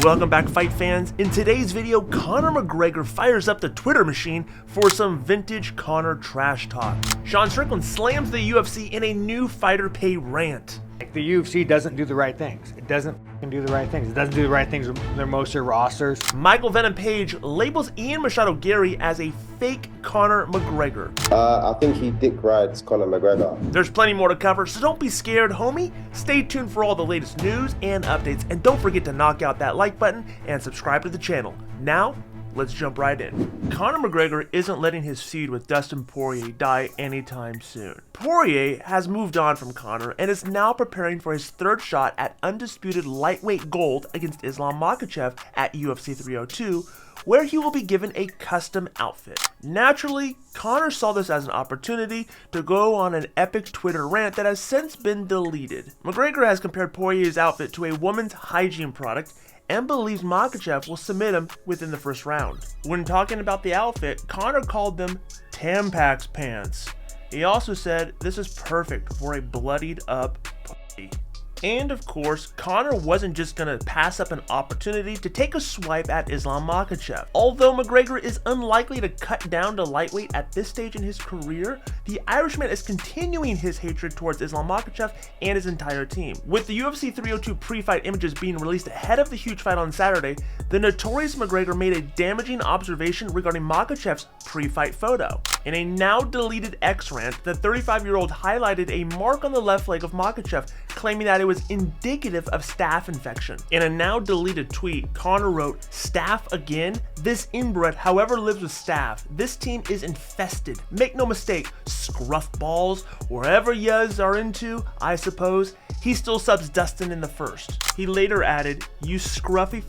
Welcome back, fight fans. In today's video, Conor McGregor fires up the Twitter machine for some vintage Conor trash talk. Sean Strickland slams the UFC in a new fighter pay rant. The UFC doesn't do the right things. It doesn't do the right things. It doesn't do the right things with most of their rosters. Michael Venom Page labels Ian Machado Garry as a fake Conor McGregor. I think he dick rides Conor McGregor. There's plenty more to cover, so don't be scared, homie. Stay tuned for all the latest news and updates, and don't forget to knock out that like button and subscribe to the channel. Now, let's jump right in. Conor McGregor isn't letting his feud with Dustin Poirier die anytime soon. Poirier has moved on from Conor and is now preparing for his third shot at undisputed lightweight gold against Islam Makhachev at UFC 302, where he will be given a custom outfit. Naturally, Conor saw this as an opportunity to go on an epic Twitter rant that has since been deleted. McGregor has compared Poirier's outfit to a woman's hygiene product and believes Makhachev will submit him within the first round. When talking about the outfit, Conor called them Tampax pants. He also said this is perfect for a bloodied up party. And of course, Conor wasn't just gonna pass up an opportunity to take a swipe at Islam Makhachev. Although McGregor is unlikely to cut down to lightweight at this stage in his career, the Irishman is continuing his hatred towards Islam Makhachev and his entire team. With the UFC 302 pre-fight images being released ahead of the huge fight on Saturday, the notorious McGregor made a damaging observation regarding Makhachev's pre-fight photo. In a now deleted X rant, the 35-year-old highlighted a mark on the left leg of Makhachev, claiming that it was indicative of staph infection. In a now deleted tweet, Conor wrote, "Staph again? This inbred, however, lives with staph. This team is infested. Make no mistake, scruff balls, wherever yuz are into, I suppose. He still subs Dustin in the first." He later added, "You scruffy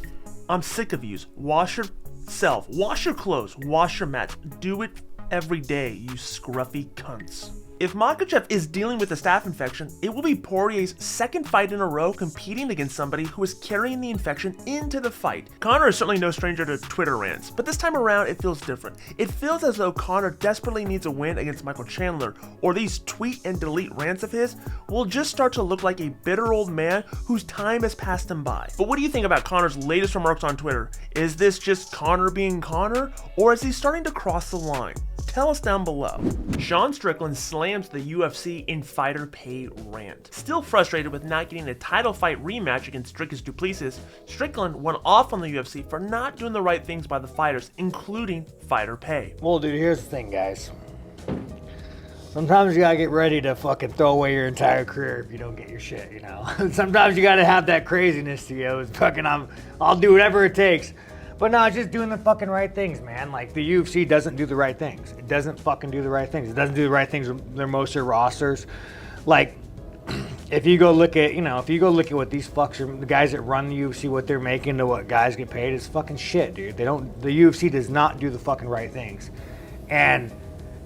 I'm sick of yous. Wash yourself. Wash your clothes. Wash your mats. Do it every day, you scruffy cunts." If Makhachev is dealing with a staph infection, it will be Poirier's second fight in a row competing against somebody who is carrying the infection into the fight. Conor is certainly no stranger to Twitter rants, but this time around it feels different. It feels as though Conor desperately needs a win against Michael Chandler, or these tweet and delete rants of his will just start to look like a bitter old man whose time has passed him by. But what do you think about Conor's latest remarks on Twitter? Is this just Conor being Conor, or is he starting to cross the line? Tell us down below. Sean Strickland slams the UFC in fighter pay rant. Still frustrated with not getting a title fight rematch against Dricus du Plessis, Strickland went off on the UFC for not doing the right things by the fighters, including fighter pay. Well, dude, here's the thing, guys. Sometimes you gotta get ready to fucking throw away your entire career if you don't get your shit, you know? Sometimes you gotta have that craziness to you. It's fucking, I'll do whatever it takes. But no, just doing the fucking right things, man. Like, the UFC doesn't do the right things. It doesn't fucking do the right things. It doesn't do the right things with most of their rosters. Like, if you go look at, what these fucks are, the guys that run the UFC, what they're making to what guys get paid, is fucking shit, dude. The UFC does not do the fucking right things. And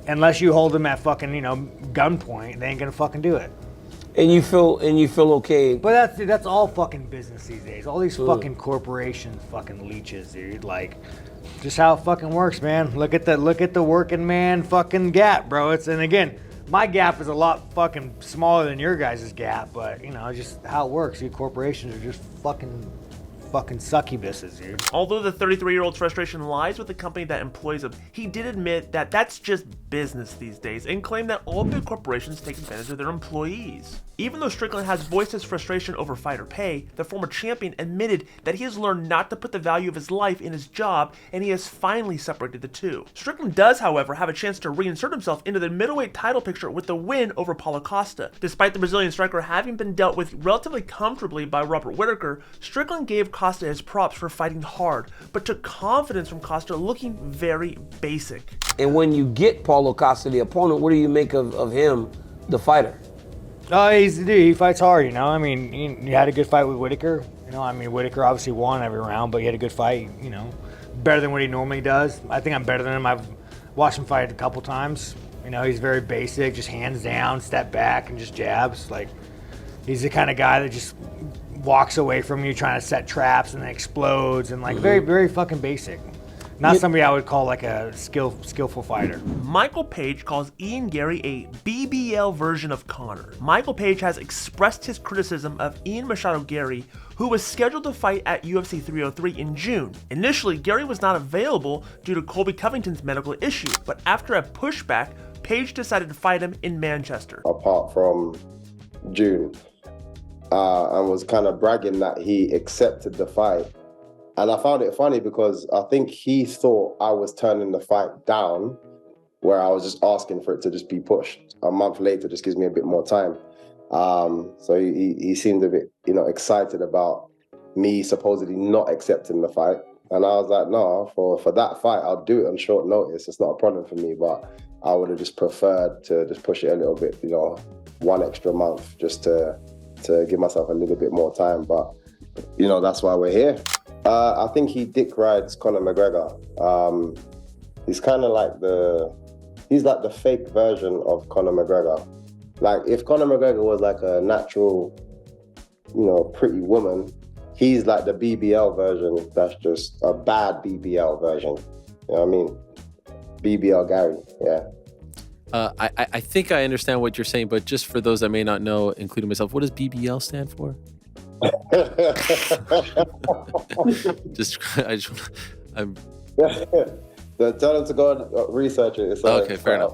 unless you hold them at fucking, gunpoint, they ain't gonna fucking do it. And you feel okay. But that's all fucking business these days. All these fucking corporations, fucking leeches, dude. Like, just how it fucking works, man. Look at the working man fucking gap, bro. And again, my gap is a lot fucking smaller than your guys' gap, but just how it works. You corporations are just fucking succubuses, dude. Although the 33-year-old's frustration lies with the company that employs him, he did admit that that's just business these days and claimed that all big corporations take advantage of their employees. Even though Strickland has voiced his frustration over fighter pay, the former champion admitted that he has learned not to put the value of his life in his job, and he has finally separated the two. Strickland does, however, have a chance to reinsert himself into the middleweight title picture with the win over Paulo Costa. Despite the Brazilian striker having been dealt with relatively comfortably by Robert Whittaker, Strickland gave Costa his props for fighting hard, but took confidence from Costa looking very basic. And when you get Paulo Costa, the opponent, what do you make of him, the fighter? Oh, he fights hard, I mean, he had a good fight with Whittaker. Whittaker obviously won every round, but he had a good fight, better than what he normally does. I think I'm better than him. I've watched him fight a couple times. He's very basic, just hands down, step back, and just jabs. Like, he's the kind of guy that just walks away from you trying to set traps and then explodes, and like very, very fucking basic. Not somebody I would call like a skillful fighter. Michael Page calls Ian Garry a BBL version of Conor. Michael Page has expressed his criticism of Ian Machado Garry, who was scheduled to fight at UFC 303 in June. Initially, Garry was not available due to Colby Covington's medical issue, but after a pushback, Page decided to fight him in Manchester. Apart from June, and was kind of bragging that he accepted the fight. And I found it funny because I think he thought I was turning the fight down, where I was just asking for it to just be pushed. A month later just gives me a bit more time. So he seemed a bit, excited about me supposedly not accepting the fight. And I was like, no, for that fight, I'll do it on short notice. It's not a problem for me, but I would have just preferred to just push it a little bit, 1 extra month just to give myself a little bit more time. But, that's why we're here. I think he dick rides Conor McGregor. He's kind of like he's like the fake version of Conor McGregor. Like if Conor McGregor was like a natural, pretty woman, he's like the BBL version. That's just a bad BBL version. You know what I mean? BBL Garry, yeah. I think I understand what you're saying, but just for those that may not know, including myself, what does BBL stand for? Tell them to go and research it. Okay, fair enough.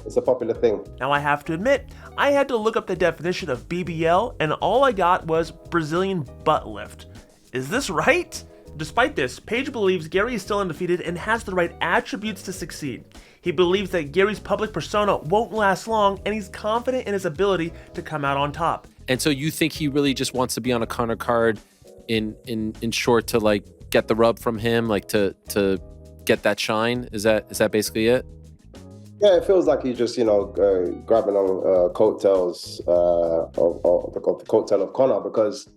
It's a popular thing. Now I have to admit, I had to look up the definition of BBL and all I got was Brazilian butt lift. Is this right? Despite this, Page believes Garry is still undefeated and has the right attributes to succeed. He believes that Gary's public persona won't last long and he's confident in his ability to come out on top. And so you think he really just wants to be on a Conor card in short to like get the rub from him, like to get that shine? Is that basically it? Yeah, it feels like he's just, grabbing on coattails of the coattail of Conor, because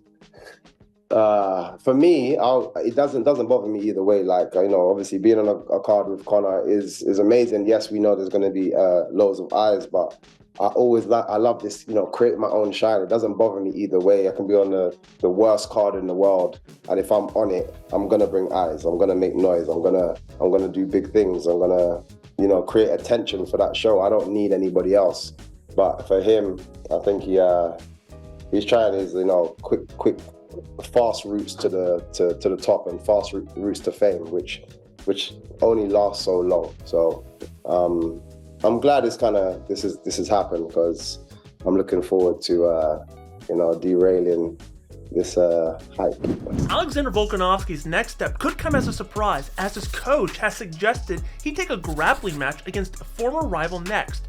for me, it doesn't bother me either way. Like, obviously being on a card with Conor is amazing. Yes, we know there's going to be loads of eyes, but I love this, create my own shine. It doesn't bother me either way. I can be on the worst card in the world, and if I'm on it, I'm gonna bring eyes. I'm gonna make noise. I'm gonna do big things. I'm gonna, create attention for that show. I don't need anybody else. But for him, I think he's trying his, quick, fast routes to the top and fast routes to fame, which only lasts so long. So. I'm glad this has happened, because I'm looking forward to derailing this hype. Alexander Volkanovski's next step could come as a surprise, as his coach has suggested he take a grappling match against a former rival next.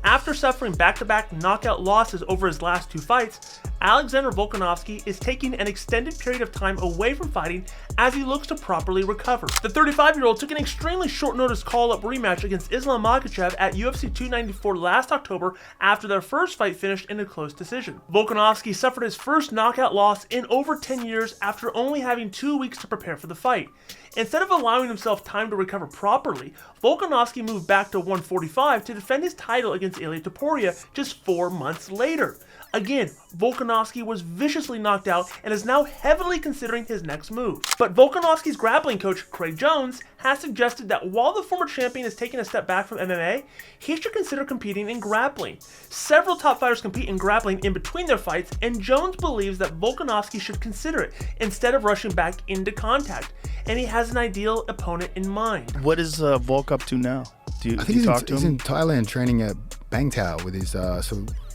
After suffering back-to-back knockout losses over his last 2 fights, Alexander Volkanovski is taking an extended period of time away from fighting as he looks to properly recover. The 35-year-old took an extremely short-notice call-up rematch against Islam Makhachev at UFC 294 last October after their first fight finished in a close decision. Volkanovski suffered his first knockout loss in over 10 years after only having 2 weeks to prepare for the fight. Instead of allowing himself time to recover properly, Volkanovski moved back to 145 to defend his title against Poirier just 4 months later. Again, Volkanovski was viciously knocked out and is now heavily considering his next move. But Volkanovski's grappling coach, Craig Jones, has suggested that while the former champion is taking a step back from MMA, he should consider competing in grappling. Several top fighters compete in grappling in between their fights, and Jones believes that Volkanovski should consider it instead of rushing back into contact, and he has an ideal opponent in mind. What is Volk up to now? Do you talk to him? He's in Thailand training at Bangtao with his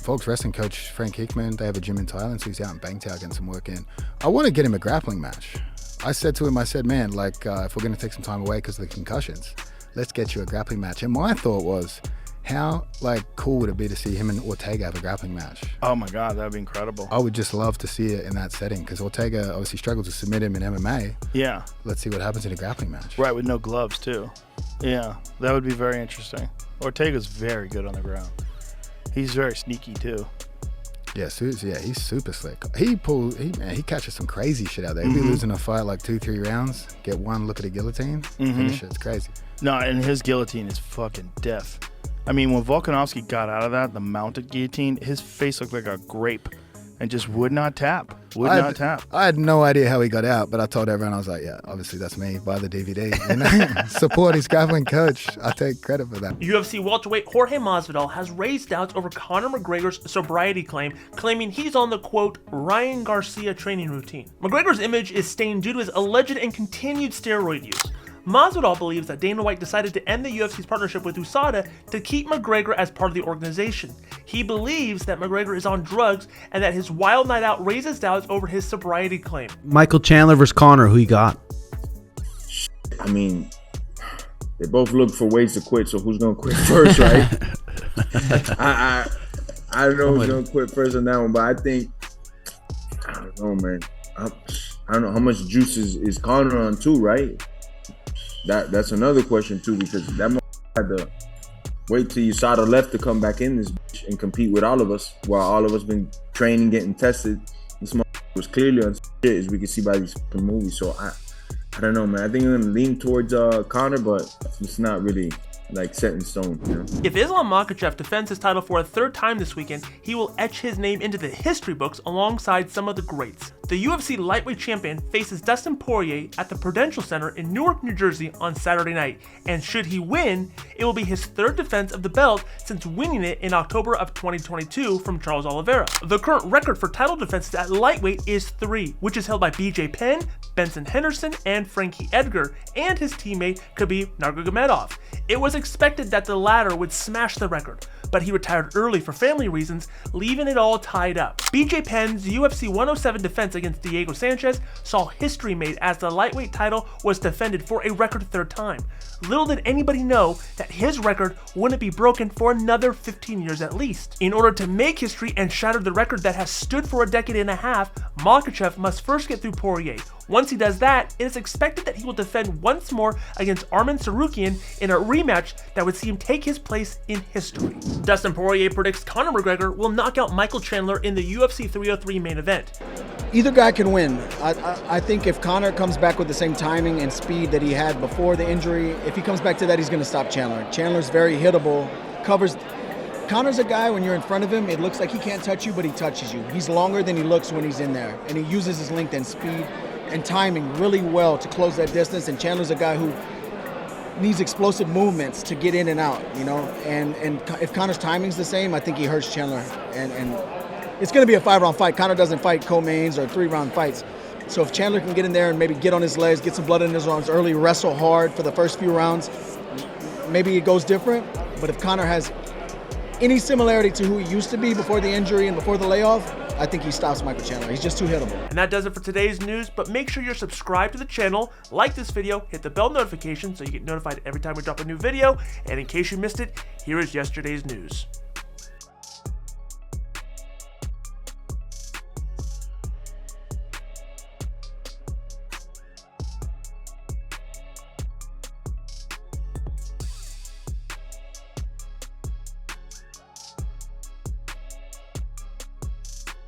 Volk's wrestling coach, Frank Hickman. They have a gym in Thailand, so he's out in Bangtao getting some work in. I want to get him a grappling match. I said to him, man, if we're going to take some time away because of the concussions, let's get you a grappling match. And my thought was, how cool would it be to see him and Ortega have a grappling match? Oh my God, that'd be incredible. I would just love to see it in that setting, because Ortega obviously struggled to submit him in MMA. Yeah. Let's see what happens in a grappling match. Right, with no gloves too. Yeah, that would be very interesting. Ortega's very good on the ground. He's very sneaky too. Yeah, he's super slick. He catches some crazy shit out there. He'd be losing a fight 2-3 rounds, get one look at a guillotine, finish it. It's crazy. No, and his guillotine is fucking death. I mean, when Volkanovski got out of that, the mounted guillotine, his face looked like a grape. and just would not tap. I had no idea how he got out, but I told everyone, I was like, yeah, obviously that's me. Buy the DVD. You know? Support his grappling coach. I take credit for that. UFC welterweight Jorge Masvidal has raised doubts over Conor McGregor's sobriety claim, claiming he's on the, quote, Ryan Garcia training routine. McGregor's image is stained due to his alleged and continued steroid use. Masvidal believes that Dana White decided to end the UFC's partnership with USADA to keep McGregor as part of the organization. He believes that McGregor is on drugs and that his wild night out raises doubts over his sobriety claim. Michael Chandler versus Conor, who you got? I mean, they both look for ways to quit, so who's gonna quit first, right? I don't know who's gonna quit first on that one, but I think, I don't know, man. I don't know how much juice is Conor on too, right? That's another question too, because that had to wait till USADA left to come back in this bitch and compete with all of us, while all of us been training, getting tested. This was clearly on shit, as we can see by these movies. So I don't know, man. I think I'm gonna lean towards Conor, but it's not really like set in stone, you know? If Islam Makhachev defends his title for a third time this weekend, he will etch his name into the history books alongside some of the greats. The UFC lightweight champion faces Dustin Poirier at the Prudential Center in Newark, New Jersey on Saturday night, and should he win, it will be his third defense of the belt since winning it in October of 2022 from Charles Oliveira. The current record for title defenses at lightweight is 3, which is held by BJ Penn, Benson Henderson, and Frankie Edgar, and his teammate Khabib Nurmagomedov. It was expected that the latter would smash the record, but he retired early for family reasons, leaving it all tied up. BJ Penn's UFC 107 defense against Diego Sanchez saw history made as the lightweight title was defended for a record third time. Little did anybody know that his record wouldn't be broken for another 15 years at least. In order to make history and shatter the record that has stood for a decade and a half, Makhachev must first get through Poirier. Once he does that, it is expected that he will defend once more against Arman Tsarukyan in a rematch that would see him take his place in history. Dustin Poirier predicts Conor McGregor will knock out Michael Chandler in the UFC 303 main event. Either guy can win. I think if Conor comes back with the same timing and speed that he had before the injury, if he comes back to that, he's going to stop Chandler. Chandler's very hittable, covers. Conor's a guy, when you're in front of him, it looks like he can't touch you, but he touches you. He's longer than he looks when he's in there, and he uses his length and speed and timing really well to close that distance, and Chandler's a guy who needs explosive movements to get in and out, you know, and if Conor's timing's the same, I think he hurts Chandler, and it's going to be a 5-round fight. Conor doesn't fight co-mains or 3-round fights. So if Chandler can get in there and maybe get on his legs, get some blood in his arms early, wrestle hard for the first few rounds, maybe it goes different. But if Conor has any similarity to who he used to be before the injury and before the layoff, I think he stops Michael Chandler. He's just too hittable. And that does it for today's news, but make sure you're subscribed to the channel, like this video, hit the bell notification so you get notified every time we drop a new video, and in case you missed it, here is yesterday's news.